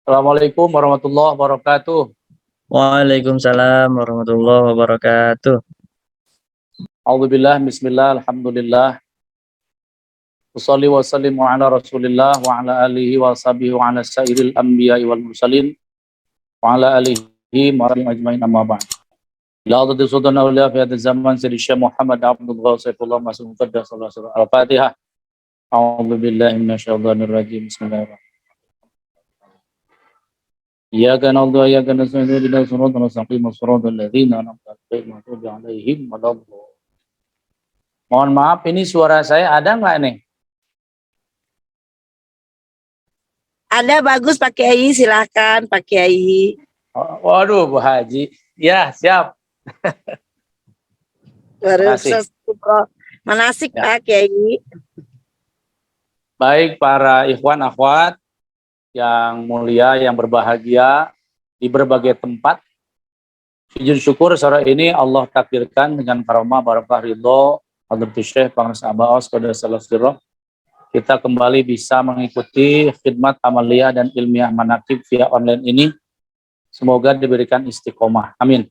Assalamualaikum warahmatullahi wabarakatuh. Waalaikumsalam warahmatullahi wabarakatuh. A'udzubillah, bismillah, alhamdulillah. Wassalli wa sallimu ala rasulillah wa ala alihi wa sahbihi wa ala sairil anbiya'i wal mursalin wa ala alihi wa rahmatullahi ajmain amma ba'd. Ila hadati sultan awliya fi hadha zaman Sayyidi Syekh Muhammad Abdullah Saifullah Mas'ud Qaddas Al-Fatihah. A'udzubillahi minasyaitonir rajim. Bismillahirrahmanirrahim. Iyyaka na'budu wa iyyaka nasta'in ihdinas siratal mustaqim siratal ladzina an'amta 'alaihim waladdallin. Mohon maaf, ini suara saya ada nggak nih? Ada, bagus Pak Kiai, silahkan Pak Kiai. Waduh, Bu Haji. Ya, siap. Manasik Ya. Pak Kiai. Baik para ikhwan akhwat yang mulia, yang berbahagia di berbagai tempat. Sujud syukur sore ini Allah takdirkan dengan karomah barakah ridho Hadratus Syekh Pangras Abaos Qaddasallahu sirroh. Kita kembali bisa mengikuti khidmat amaliyah dan ilmiah manaqib via online ini. Semoga diberikan istiqomah. Amin.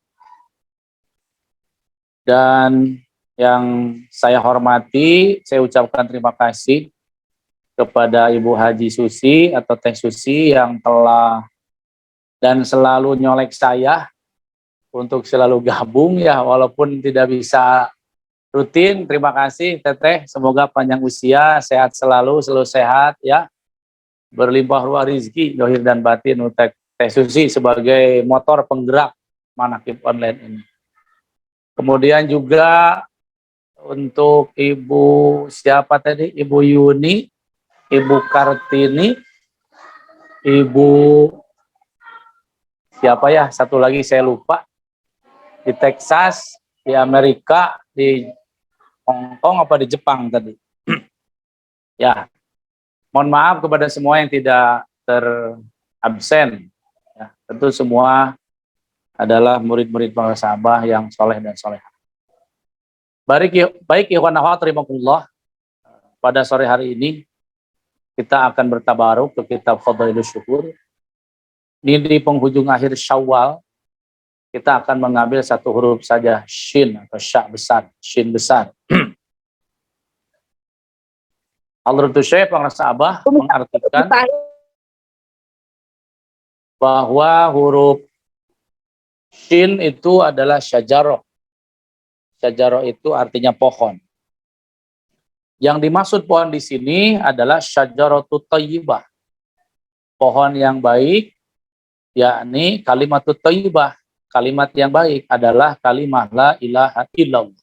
Dan yang saya hormati, saya ucapkan terima kasih kepada Ibu Haji Susi atau Teh Susi yang telah dan selalu nyolek saya untuk selalu gabung ya, walaupun tidak bisa rutin. Terima kasih Teteh, semoga panjang usia, sehat selalu sehat ya, berlimpah ruah rezeki zahir dan batin untuk Teh Susi sebagai motor penggerak manaqib online ini. Kemudian juga untuk Ibu siapa tadi, Ibu Yuni, Ibu Kartini, Ibu siapa ya, satu lagi saya lupa, di Texas, di Amerika, di Hong Kong apa di Jepang tadi. Ya, mohon maaf kepada semua yang tidak terabsen. Ya, tentu semua adalah murid-murid para sahabat yang soleh dan solehah. Baik ikhwan akhwat rahimakumullah, pada sore hari ini kita akan bertabaruk ke kitab Fadailus Syukur. Ini di penghujung akhir Syawal, kita akan mengambil satu huruf saja, shin atau sya besar, shin besar. Hadratus Syekh Pangras Abah mengartikan bahwa huruf shin itu adalah syajaroh. Syajaroh itu artinya pohon. Yang dimaksud pohon di sini adalah syajaratut thayyibah. Pohon yang baik, yakni kalimatut thayyibah. Kalimat yang baik adalah kalimat la ilaha illallah.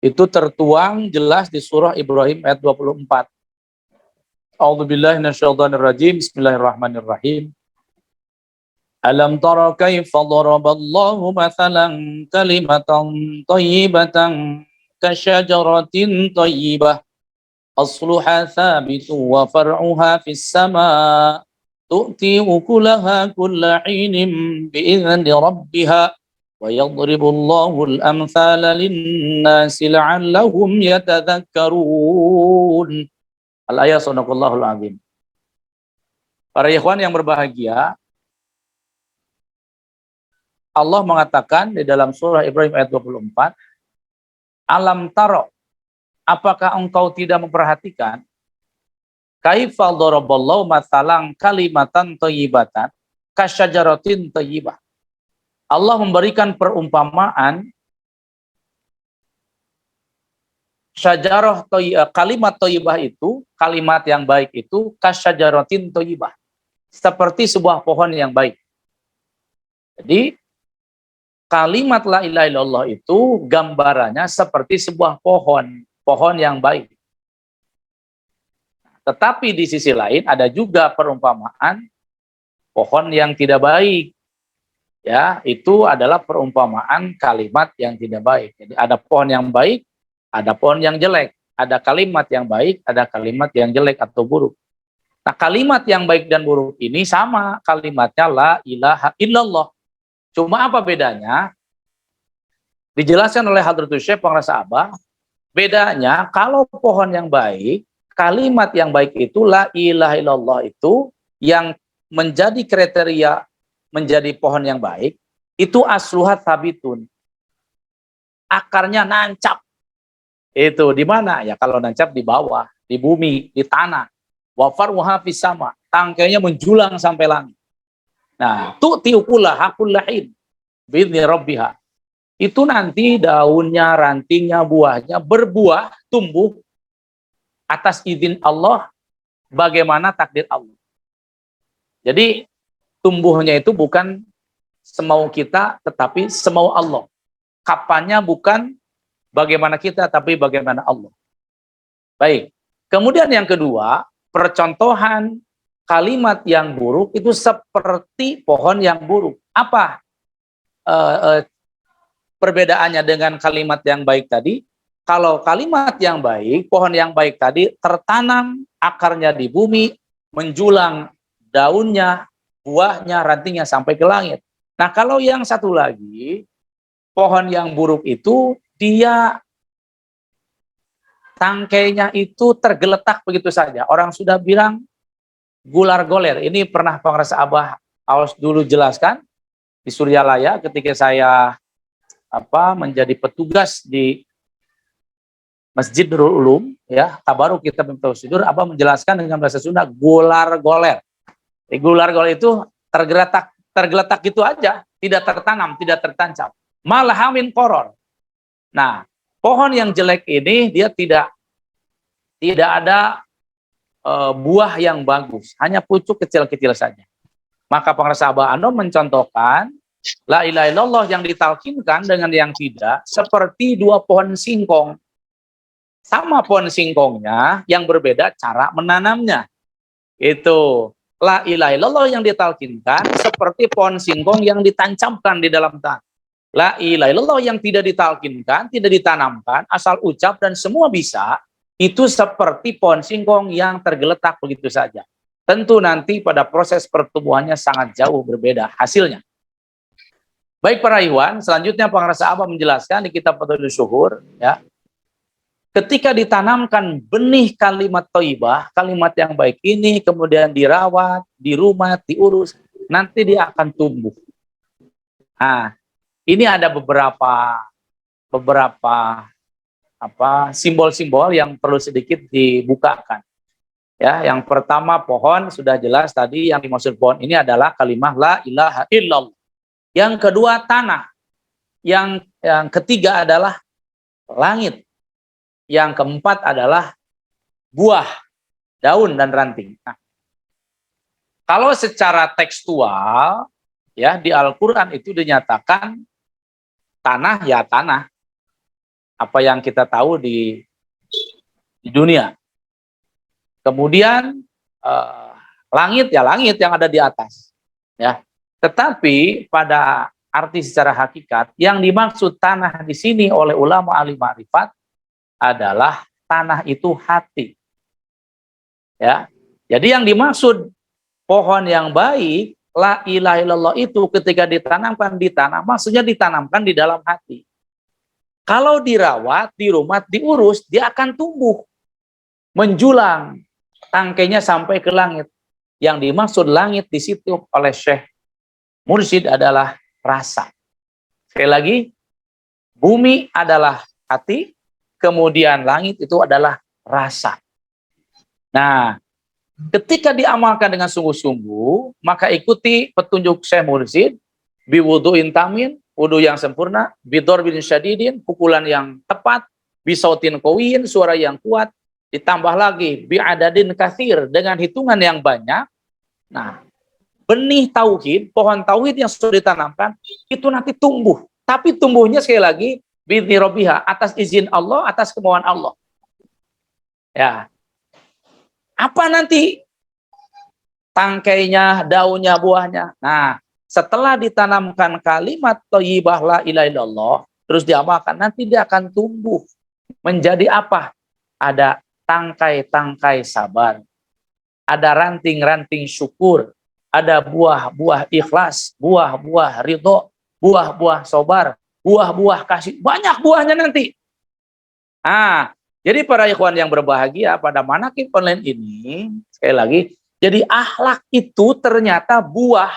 Itu tertuang jelas di surah Ibrahim ayat 24. A'udzubillahi minasyaitonir rajim. Bismillahirrahmanirrahim. Alam tara kaifa daraballahu mathalan kalimatan thayyibatan kasyajaratin thayyibah asluha thabitun wa far'uha fis sama' tu'ti ukulaha kulla 'inin bi'izni rabbiha wa yadribullahu al-amthala lin-nasi la'allahum yatadhakkarun. Al-ayat sadaqallahul azim. Para ikhwan yang berbahagia, Allah mengatakan di dalam surah Ibrahim ayat 24, alam taro, apakah engkau tidak memperhatikan kaifa daraballahu mathalan kalimatan thayyibatan kasyajaratin thayyibah. Allah memberikan perumpamaan syajarah kalimat thayyibah itu, kalimat yang baik itu kasyajaratin thayyibah, seperti sebuah pohon yang baik. Jadi kalimat la ilaha illallah itu gambarannya seperti sebuah pohon yang baik. Tetapi di sisi lain ada juga perumpamaan pohon yang tidak baik. Ya, itu adalah perumpamaan kalimat yang tidak baik. Jadi ada pohon yang baik, ada pohon yang jelek. Ada kalimat yang baik, ada kalimat yang jelek atau buruk. Nah, kalimat yang baik dan buruk ini sama kalimatnya la ilaha illallah. Cuma apa bedanya? Dijelaskan oleh Hadratus Syekh Pangras Abah, bedanya kalau pohon yang baik, kalimat yang baik itu la ilaha illallah itu yang menjadi kriteria menjadi pohon yang baik, itu asluhat sabitun. Akarnya nancap. Itu di mana? Ya kalau nancap di bawah, di bumi, di tanah. Wa far'uha fis sama. Tangkainya menjulang sampai langit. Nah, tu'ti ukulaha kullahin bi'idzni rabbiha. Itu nanti daunnya, rantingnya, buahnya berbuah, tumbuh atas izin Allah, bagaimana takdir Allah. Jadi tumbuhnya itu bukan semau kita, tetapi semau Allah. Kapannya bukan bagaimana kita, tapi bagaimana Allah. Baik. Kemudian yang kedua, percontohan kalimat yang buruk itu seperti pohon yang buruk. Apa perbedaannya dengan kalimat yang baik tadi? Kalau kalimat yang baik, pohon yang baik tadi tertanam akarnya di bumi, menjulang daunnya, buahnya, rantingnya sampai ke langit. Nah, kalau yang satu lagi, pohon yang buruk itu dia tangkainya itu tergeletak begitu saja. Orang sudah bilang gular-goler. Ini pernah pengrasa Abah Aos dulu jelaskan di Suryalaya ketika saya menjadi petugas di Masjid Nurul Ulum, ya, Tabaruk Kitab Tausidur, Abah menjelaskan dengan bahasa Sunda gular-goler. Gular-goler itu tergeletak gitu aja, tidak tertanam, tidak tertancap. Malahamin koror. Nah, pohon yang jelek ini dia tidak ada buah yang bagus, hanya pucuk kecil-kecil saja. Maka pengrasa Abah Anom mencontohkan la ilaha illallah yang ditalkinkan dengan yang tidak seperti dua pohon singkong. Sama pohon singkongnya, yang berbeda cara menanamnya. Itu la ilaha illallah yang ditalkinkan seperti pohon singkong yang ditancapkan di dalam tanah. La ilaha illallah yang tidak ditalkinkan, tidak ditanamkan, asal ucap dan semua bisa, itu seperti pohon singkong yang tergeletak begitu saja. Tentu nanti pada proses pertumbuhannya sangat jauh berbeda hasilnya. Baik para ikhwan, selanjutnya pengrasa Abah menjelaskan di kitab Fathul Syuhur, ya. Ketika ditanamkan benih kalimat thayyibah, kalimat yang baik ini kemudian dirawat, di rumah, diurus, nanti dia akan tumbuh. Nah, ini ada beberapa simbol-simbol yang perlu sedikit dibukakan. Ya, yang pertama pohon sudah jelas tadi, yang dimaksud pohon ini adalah kalimat la ilaha illallah. Yang kedua tanah. Yang ketiga adalah langit. Yang keempat adalah buah, daun dan ranting. Nah, kalau secara tekstual ya di Al-Qur'an itu dinyatakan tanah ya tanah. Apa yang kita tahu di dunia. Kemudian langit ya langit yang ada di atas. Ya. Tetapi pada arti secara hakikat yang dimaksud tanah di sini oleh ulama ahli ma'rifat adalah tanah itu hati. Ya. Jadi yang dimaksud pohon yang baik, la ilaha illallah itu ketika ditanamkan di tanah, maksudnya ditanamkan di dalam hati. Kalau dirawat, di rumah, diurus, dia akan tumbuh. Menjulang, tangkainya sampai ke langit. Yang dimaksud langit di situ oleh Syekh Mursyid adalah rasa. Sekali lagi, bumi adalah hati, kemudian langit itu adalah rasa. Nah, ketika diamalkan dengan sungguh-sungguh, maka ikuti petunjuk Syekh Mursyid, biwudu'in tamin, wudu yang sempurna, bidorbin syadidin, pukulan yang tepat, bisautin qawiyin, suara yang kuat, ditambah lagi bi'adadin katsir, dengan hitungan yang banyak. Nah, benih tauhid, pohon tauhid yang sudah ditanamkan, itu nanti tumbuh. Tapi tumbuhnya sekali lagi, bi'idzni rabbiha, atas izin Allah, atas kemauan Allah. Ya. Apa nanti tangkainya, daunnya, buahnya? Nah, setelah ditanamkan kalimat thayyibah la ilaha illallah, terus diamalkan, nanti dia akan tumbuh menjadi apa? Ada tangkai-tangkai sabar, ada ranting-ranting syukur, ada buah-buah ikhlas, buah-buah ridho, buah-buah sabar, buah-buah kasih, banyak buahnya nanti. Jadi para ikhwan yang berbahagia pada manaqib online ini, sekali lagi, Jadi akhlak itu ternyata buah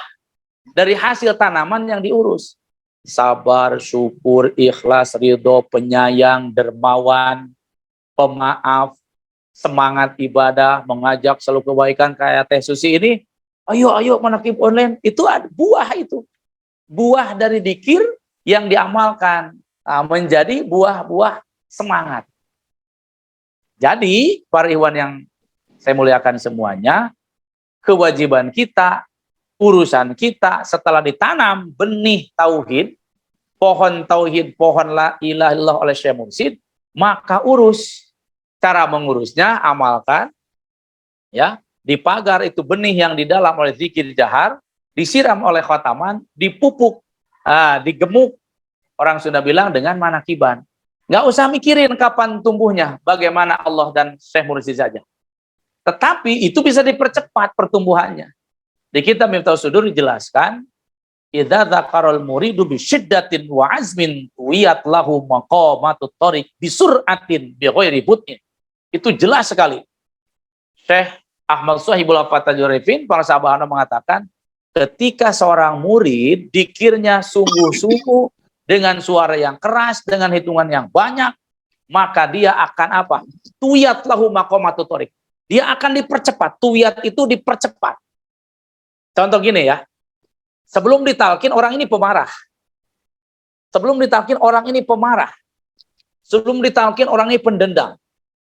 dari hasil tanaman yang diurus. Sabar, syukur, ikhlas, ridho, penyayang, dermawan, pemaaf, semangat ibadah, mengajak selalu kebaikan kayak Teh Susi ini. Ayo menakib online. Itu ada buah itu. Buah dari dzikir yang diamalkan. Nah, menjadi buah-buah semangat. Jadi, para ikhwan yang saya muliakan semuanya, kewajiban kita, urusan kita setelah ditanam benih tauhid, pohon tauhid, pohon la ilaha illallah oleh Syekh Mursyid, maka urus. Cara mengurusnya amalkan, ya, dipagar itu benih yang di dalam oleh zikir jahar, disiram oleh khotaman, dipupuk, digemuk, orang sudah bilang dengan manakiban. Nggak usah mikirin kapan tumbuhnya, bagaimana Allah dan Syekh Mursyid saja. Tetapi itu bisa dipercepat pertumbuhannya. Di kitab Miftahus Sudur dijelaskan, idza dzakarul muridu bi syiddatin wa azmin wiyat lahu maqamatut thariq bi sur'atin bi ghairi but'in. Itu jelas sekali. Syekh Ahmad Shahibul Fatajurifin, para sahabat mengatakan, ketika seorang murid dikirnya sungguh-sungguh dengan suara yang keras, dengan hitungan yang banyak, maka dia akan apa? Tuyat lahu maqamatut thariq. Dia akan dipercepat. Tuyat itu dipercepat. Contoh gini ya. Sebelum ditalkin orang ini pemarah. Sebelum ditalkin orang ini pemarah. Sebelum ditalkin orang ini pendendam.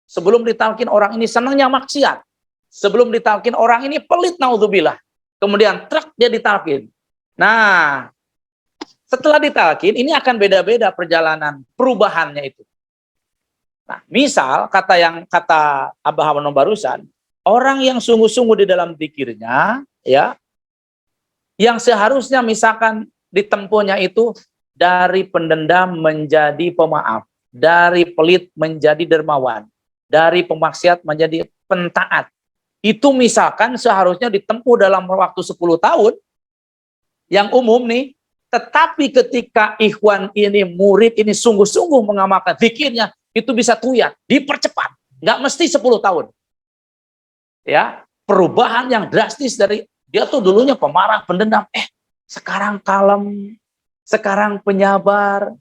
Sebelum ditalkin orang ini senangnya maksiat. Sebelum ditalkin orang ini pelit, naudzubillah. Kemudian truk dia ditalkin. Nah, setelah ditalkin ini akan beda-beda perjalanan perubahannya itu. Nah, misal kata Abah Hamano barusan, orang yang sungguh-sungguh di dalam zikirnya, ya, yang seharusnya misalkan ditempuhnya itu dari pendendam menjadi pemaaf, dari pelit menjadi dermawan, dari pemaksiat menjadi pentaat. Itu misalkan seharusnya ditempuh dalam waktu 10 tahun, yang umum nih, tetapi ketika ikhwan ini, murid ini sungguh-sungguh mengamalkan zikirnya, itu bisa tuyat, dipercepat. Nggak mesti 10 tahun. Ya, perubahan yang drastis dari dia tuh dulunya pemarah, pendendam, sekarang kalem, sekarang penyabar.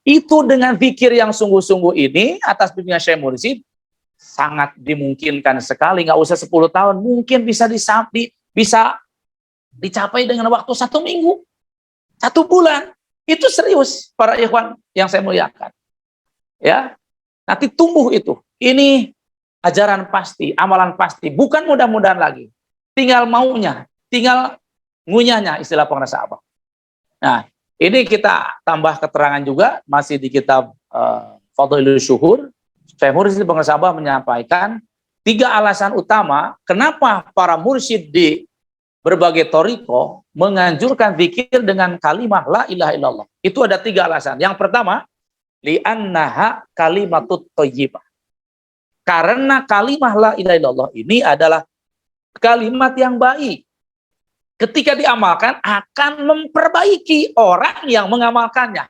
Itu dengan zikir yang sungguh-sungguh ini atas bimbingan Syekh Mursyid sangat dimungkinkan sekali, nggak usah 10 tahun, mungkin bisa dicapai dengan waktu 1 minggu, 1 bulan. Itu serius para ikhwan yang saya muliakan. Ya, nanti tumbuh itu. Ini ajaran pasti, amalan pasti, bukan mudah-mudahan lagi. Tinggal maunya, tinggal ngunyahnya, istilah pengrasa Abah. Nah, ini kita tambah keterangan juga, masih di kitab Fadhilul Syuhur. Syekh Mursyid pengrasa Abah menyampaikan 3 alasan utama kenapa para mursyid di berbagai thariqah menganjurkan zikir dengan kalimat la ilaha illallah. Itu ada 3 alasan. Yang pertama, li'annaha kalimatut thayyibah. Karena kalimat la ilaha illallah ini adalah kalimat yang baik. Ketika diamalkan akan memperbaiki orang yang mengamalkannya.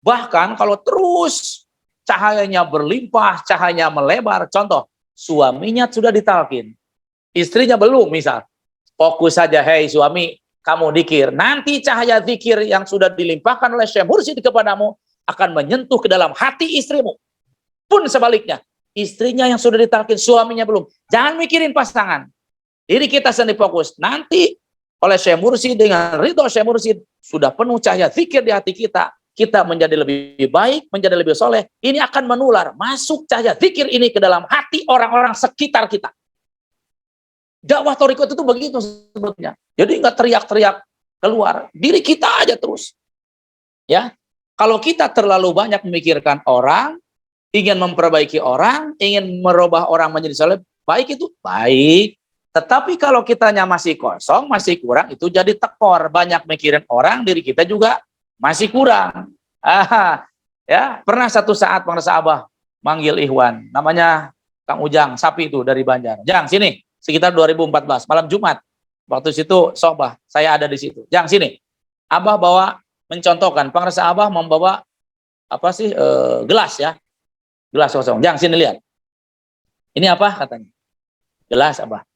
Bahkan kalau terus cahayanya berlimpah, cahayanya melebar. Contoh, suaminya sudah ditalkin, istrinya belum misal. Fokus saja, hei suami, kamu dikir. Nanti cahaya zikir yang sudah dilimpahkan oleh Syekh Mursyid kepadamu akan menyentuh ke dalam hati istrimu. Pun sebaliknya, istrinya yang sudah ditalkin, suaminya belum. Jangan mikirin pasangan. Diri kita sendiri fokus. Nanti oleh Syekh Mursyid, dengan ridho Syekh Mursyid, sudah penuh cahaya zikir di hati kita. Kita menjadi lebih baik, menjadi lebih soleh. Ini akan menular, masuk cahaya zikir ini ke dalam hati orang-orang sekitar kita. Dakwah thariqah itu begitu sebetulnya. Jadi nggak teriak-teriak keluar, diri kita aja terus. Ya, kalau kita terlalu banyak memikirkan orang, ingin memperbaiki orang, ingin merubah orang menjadi soleh, baik itu baik. Tetapi kalau kitanya masih kosong, masih kurang, itu jadi tekor. Banyak mikirin orang, diri kita juga masih kurang. Ya, pernah satu saat pengrasa Abah manggil ikhwan, namanya Kang Ujang Sapi itu dari Banjar. Jang, sini. Sekitar 2014, malam Jumat. Waktu situ sohbah, saya ada di situ. Jang, sini. Abah bawa, mencontohkan, pengrasa Abah membawa gelas ya. Gelas kosong. Jang, sini lihat. Ini apa katanya? Gelas Abah.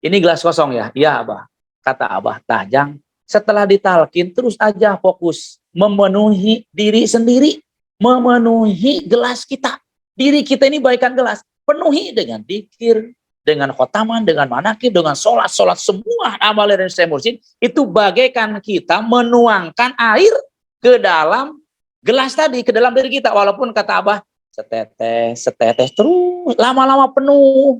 Ini gelas kosong ya? Iya, Abah. Kata Abah, Tajang, setelah ditalkin terus aja fokus memenuhi diri sendiri, memenuhi gelas kita. Diri kita ini bagaikan gelas, penuhi dengan dzikir, dengan khotaman, dengan manakib, dengan sholat semua amal dari Syekh Mursyid itu bagaikan kita menuangkan air ke dalam gelas tadi, ke dalam diri kita. Walaupun kata Abah, setetes terus, lama-lama penuh.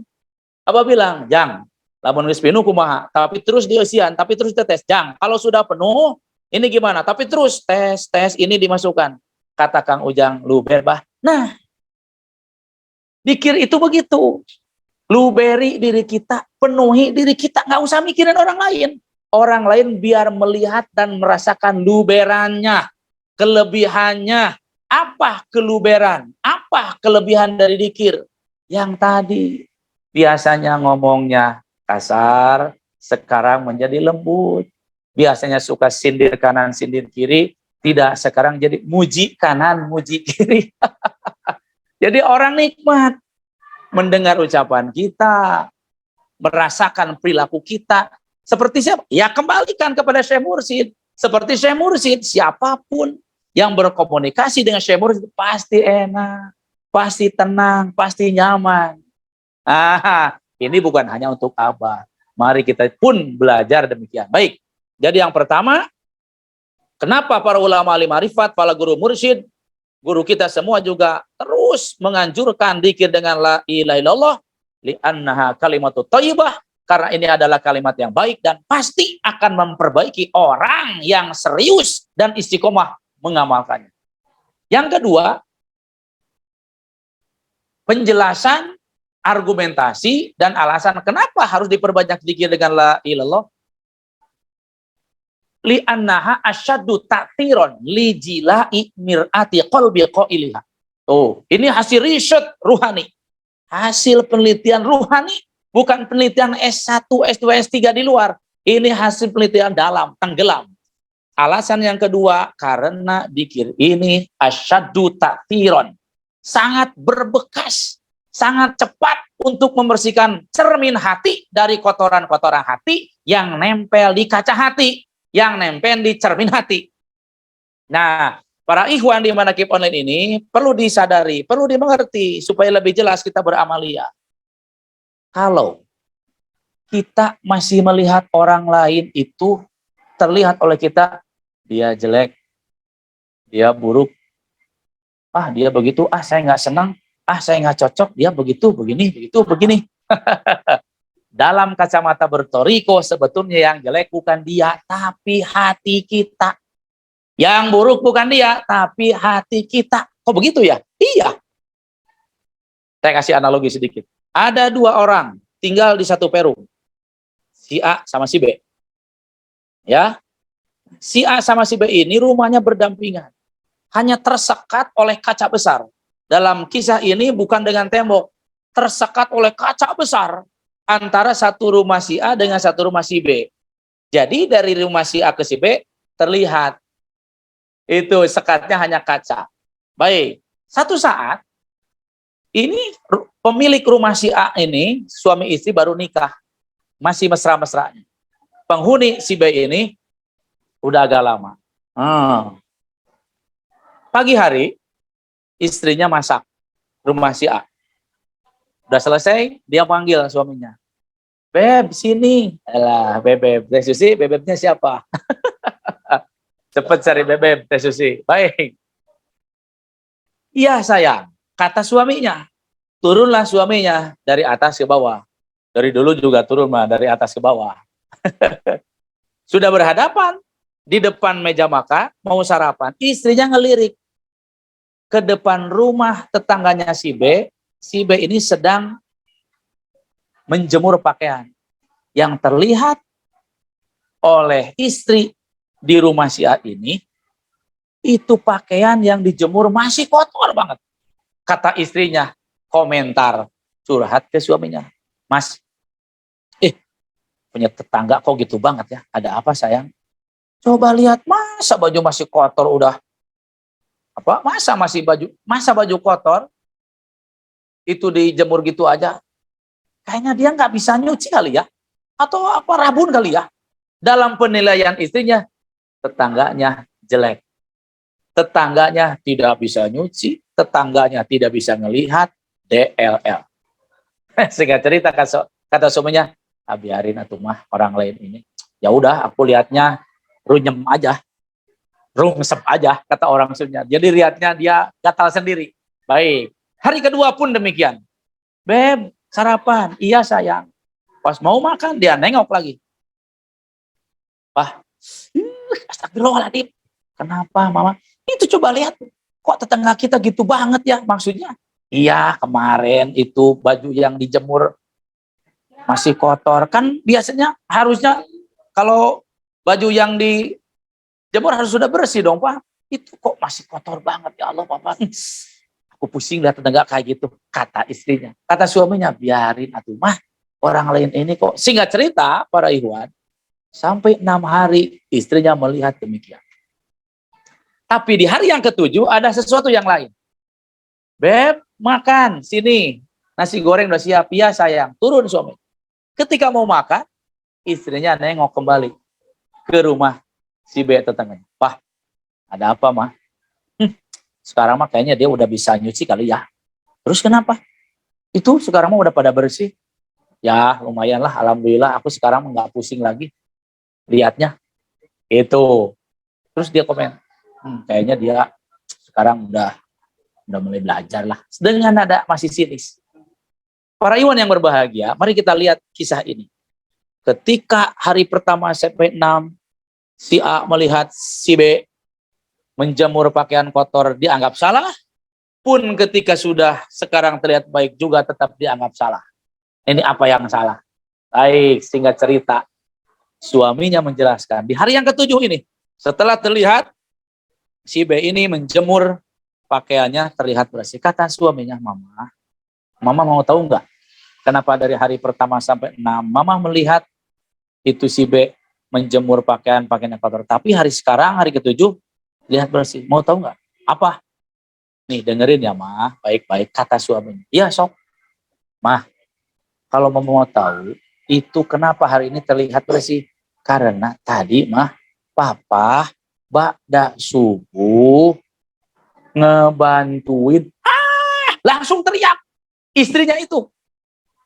Abah bilang, Jang, lamun geus penuh kumaha, tapi terus dieusian, tapi terus tetes. Jang, kalau sudah penuh, ini gimana? Tapi terus tes ini dimasukkan. Kata Kang Ujang, luber bah. Nah, pikir itu begitu. Luberi diri kita, penuhi diri kita, nggak usah mikirin orang lain. Orang lain biar melihat dan merasakan luberannya, kelebihannya. Apa keluberan? Apa kelebihan dari dzikir? Yang tadi biasanya ngomongnya kasar, sekarang menjadi lembut. Biasanya suka sindir kanan, sindir kiri, tidak, sekarang jadi muji kanan, muji kiri. Jadi orang nikmat mendengar ucapan kita, merasakan perilaku kita. Seperti siapa? Ya kembalikan kepada Syekh Mursyid. Seperti Syekh Mursyid, siapapun yang berkomunikasi dengan Syekh Mursyid pasti enak, pasti tenang, pasti nyaman. Ini bukan hanya untuk Abah. Mari kita pun belajar demikian. Baik, jadi yang pertama, kenapa para ulama alim marifat, para guru mursyid, guru kita semua juga terus menganjurkan dzikir dengan la ilaha illallah, li'annaha kalimatut thayyibah, karena ini adalah kalimat yang baik dan pasti akan memperbaiki orang yang serius dan istiqomah mengamalkannya. Yang kedua, penjelasan, argumentasi, dan alasan kenapa harus diperbanyak dzikir dengan la ilallah. Li'annaha asyaddu ta'tiron li jila'i mir'ati qalbi qailiha. Oh, ini hasil riset ruhani. Hasil penelitian ruhani, bukan penelitian S1, S2, S3 di luar. Ini hasil penelitian dalam, tenggelam. Alasan yang kedua, karena dzikir ini asyaddu ta'tiron. Sangat berbekas, sangat cepat untuk membersihkan cermin hati dari kotoran-kotoran hati yang nempel di kaca hati, yang nempel di cermin hati. Nah, para ikhwan di Manaqib Online ini perlu disadari, perlu dimengerti supaya lebih jelas kita beramalia. Kalau kita masih melihat orang lain itu terlihat oleh kita, dia jelek, dia buruk, dia begitu, saya nggak senang, saya nggak cocok, dia begitu, begini, begitu, begini. Dalam kacamata bertoriko, sebetulnya yang jelek bukan dia, tapi hati kita. Yang buruk bukan dia, tapi hati kita. Kok begitu ya? Iya. Saya kasih analogi sedikit. Ada dua orang tinggal di satu perum. Si A sama si B. Ya. Si A sama si B ini rumahnya berdampingan. Hanya tersekat oleh kaca besar. Dalam kisah ini bukan dengan tembok. Tersekat oleh kaca besar antara satu rumah si A dengan satu rumah si B. Jadi dari rumah si A ke si B terlihat itu sekatnya hanya kaca. Baik, satu saat ini pemilik rumah si A ini, suami istri baru nikah, masih mesra-mesranya. Penghuni si B ini udah agak lama. Pagi hari istrinya masak rumah si A. Udah selesai, dia panggil suaminya. Beb, sini. Alah, bebeb. Teh Susi, bebebnya siapa? Cepet cari bebeb, Teh Susi. Baik. Iya sayang, kata suaminya. Turunlah suaminya dari atas ke bawah. Dari dulu juga turun mah dari atas ke bawah. Sudah berhadapan di depan meja makan, mau sarapan. Istrinya ngelirik ke depan rumah tetangganya si B. Si B ini sedang menjemur pakaian. Yang terlihat oleh istri di rumah si A ini, itu pakaian yang dijemur masih kotor banget. Kata istrinya, komentar curhat ke suaminya. Mas, punya tetangga kok gitu banget ya? Ada apa sayang? Coba lihat, masa baju masih kotor udah. Masa baju kotor itu dijemur gitu aja. Kayaknya dia nggak bisa nyuci kali ya. atau apa rabun kali ya. Dalam penilaian istrinya, tetangganya jelek. Tetangganya tidak bisa nyuci, tetangganya tidak bisa ngelihat, DLL. Sehingga cerita kata suaminya, biarin atuh mah orang lain ini. Ya udah, aku lihatnya runyem aja, rungsep aja, kata orang Sunda. Jadi lihatnya dia gatal sendiri. Baik. Hari kedua pun demikian. Beb, sarapan? Iya sayang. Pas mau makan, dia nengok lagi. Wah, astagfirullahaladzim. Kenapa mama? Itu coba lihat, kok tetangga kita gitu banget ya maksudnya. Iya, kemarin itu baju yang dijemur masih kotor. Kan biasanya harusnya kalau baju yang dijemur harus sudah bersih dong Pak. Itu kok masih kotor banget ya Allah Papa. Aku pusing lihat tetangga kayak gitu, kata istrinya. Kata suaminya, biarin atuh mah. Orang lain ini kok. Singkat cerita para ikhwan, sampai 6 hari istrinya melihat demikian. Tapi di hari yang ketujuh ada sesuatu yang lain. Beb, makan, sini. Nasi goreng udah siap. Ya sayang, turun suami. Ketika mau makan, istrinya nengok kembali ke rumah si B tetangganya. Wah, ada apa mah? Sekarang mah kayaknya dia udah bisa nyuci kali ya. Terus kenapa? Itu sekarang mah udah pada bersih. Ya lumayan lah, alhamdulillah aku sekarang nggak pusing lagi lihatnya. Itu. Terus dia komen, kayaknya dia sekarang udah mulai belajar lah. Dengan nada masih sinis. Para iwan yang berbahagia, mari kita lihat kisah ini. Ketika hari pertama sampai 6, si A melihat si B menjemur pakaian kotor dianggap salah, pun ketika sudah sekarang terlihat baik juga tetap dianggap salah. Ini apa yang salah? Baik, singkat cerita, suaminya menjelaskan, di hari yang ketujuh ini, setelah terlihat si B ini menjemur pakaiannya terlihat bersih. Kata suaminya, Mama mau tahu nggak? Kenapa dari hari pertama sampai 6, Mama melihat itu si B menjemur pakaiannya kotor. Tapi hari sekarang, hari ketujuh, lihat bersih. Mau tahu nggak? Apa? Nih, dengerin ya, Ma. Baik-baik, kata suaminya. Iya, sok. Ma, kalau Mama mau tahu, itu kenapa hari ini terlihat bersih? Karena tadi, Ma, Papa, ba'da subuh, ngebantuin. Langsung teriak. Istrinya itu.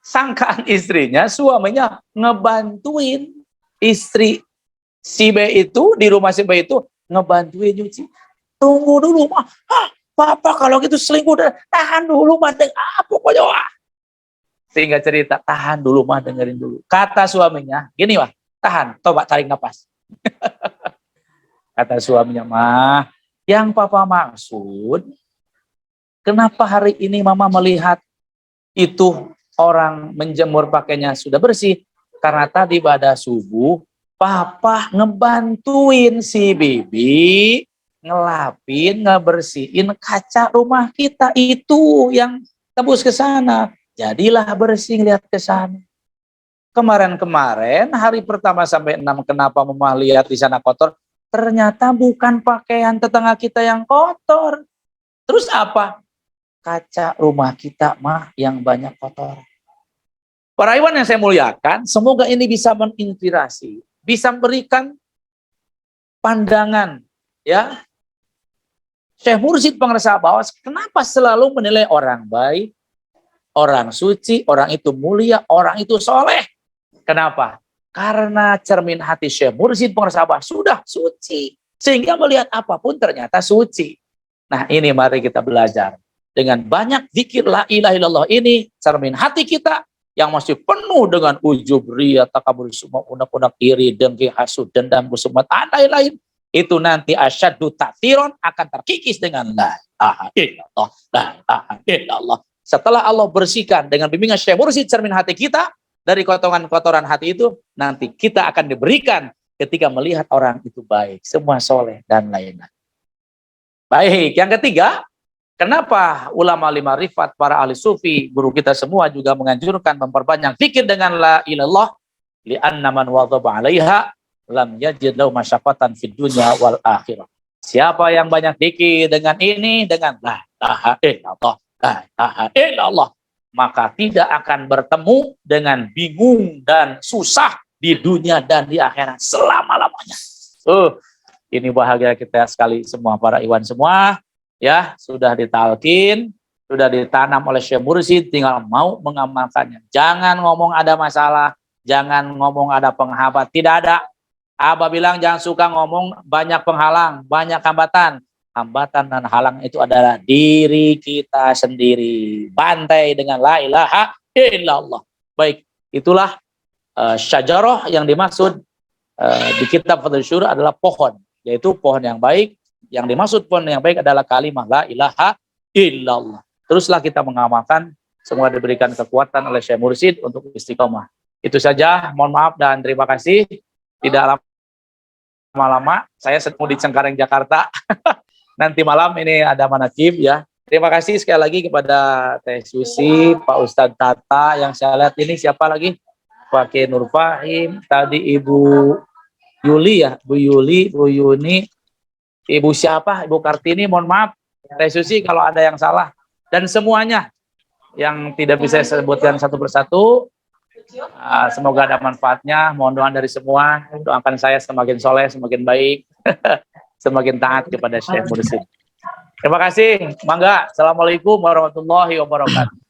Sangkaan istrinya, suaminya ngebantuin. Istri si B itu, di rumah si B itu, ngebantuin nyuci. Tunggu dulu, Ma. Papa kalau gitu selingkuh, tahan dulu, Ma. Pokoknya, sehingga cerita, tahan dulu, Ma, dengerin dulu. Kata suaminya, gini, Wah, tahan, coba tarik nafas. Kata suaminya, Ma, yang Papa maksud, kenapa hari ini Mama melihat itu orang menjemur pakainya sudah bersih? Karena tadi pada subuh, Papa ngebantuin si Bibi, ngelapin, ngebersihin kaca rumah kita itu yang tembus ke sana. Jadilah bersih lihat ke sana. Kemarin-kemarin hari pertama sampai 6 kenapa Mama lihat di sana kotor? Ternyata bukan pakaian tetangga kita yang kotor. Terus apa? Kaca rumah kita mah yang banyak kotor. Para iwan yang saya muliakan, semoga ini bisa menginspirasi, bisa memberikan pandangan, ya. Syekh Mursyid pengeresah bahwa kenapa selalu menilai orang baik, orang suci, orang itu mulia, orang itu soleh. Kenapa? Karena cermin hati Syekh Mursyid pengeresah bahwa sudah suci. Sehingga melihat apapun ternyata suci. Nah ini mari kita belajar. Dengan banyak zikir la ilaha illallah ini, cermin hati kita yang masih penuh dengan ujub, riya, takabur, semua unek-unek, iri, dengki, hasud, dendam, kusumat, lain-lain. Itu nanti asyaddu ta'thiron akan terkikis dengan la ilaha illallah, la ilaha illallah. Setelah Allah bersihkan dengan bimbingan Syekh Mursyid cermin hati kita dari kotoran-kotoran hati itu, nanti kita akan diberikan ketika melihat orang itu baik, semua soleh dan lain-lain. Baik, yang ketiga, kenapa ulama lima rifat, para ahli sufi, guru kita semua juga menganjurkan memperbanyak zikir dengan la ilallah, li'anna man wadhaba 'alaiha lam yajid lahu masyaqqatan fid dunya wal akhirah. Siapa yang banyak zikir dengan ini, dengan la ilaha illallah, la ilaha illallah, maka tidak akan bertemu dengan bingung dan susah di dunia dan di akhirat selama-lamanya. Ini bahagia kita sekali semua para ikhwan semua, ya, sudah ditalkin, sudah ditanam oleh Syekh Mursyid, tinggal mau mengamalkannya. Jangan ngomong ada masalah, jangan ngomong ada penghambat, tidak ada. Abah bilang jangan suka ngomong banyak penghalang, banyak hambatan. Hambatan dan halang itu adalah diri kita sendiri. Bantai dengan la ilaha illallah. Baik, itulah syajarah yang dimaksud di kitab Fadhil Syura adalah pohon, yaitu pohon yang baik. Yang dimaksud pohon yang baik adalah kalimah la ilaha illallah. Teruslah kita mengamalkan, semua diberikan kekuatan oleh Syekh Mursyid untuk istiqomah. Itu saja, mohon maaf dan terima kasih. Tidak lama-lama, saya sedang di Cengkareng, Jakarta. Nanti malam ini ada manakib ya. Terima kasih sekali lagi kepada Teh Susi, Pak Ustadz Tata, yang saya lihat ini siapa lagi? Pak Kiai Nur Fahim, tadi Ibu Yuli ya, Bu Yuli, Bu Yuni, Ibu siapa? Ibu Kartini, mohon maaf. Teh Susi kalau ada yang salah. Dan semuanya yang tidak bisa saya sebutkan satu persatu, semoga ada manfaatnya. Mohon doa dari semua. Doakan saya semakin soleh, semakin baik, semakin taat kepada Syekh Mursyid. Terima kasih. Mangga. Assalamualaikum warahmatullahi wabarakatuh.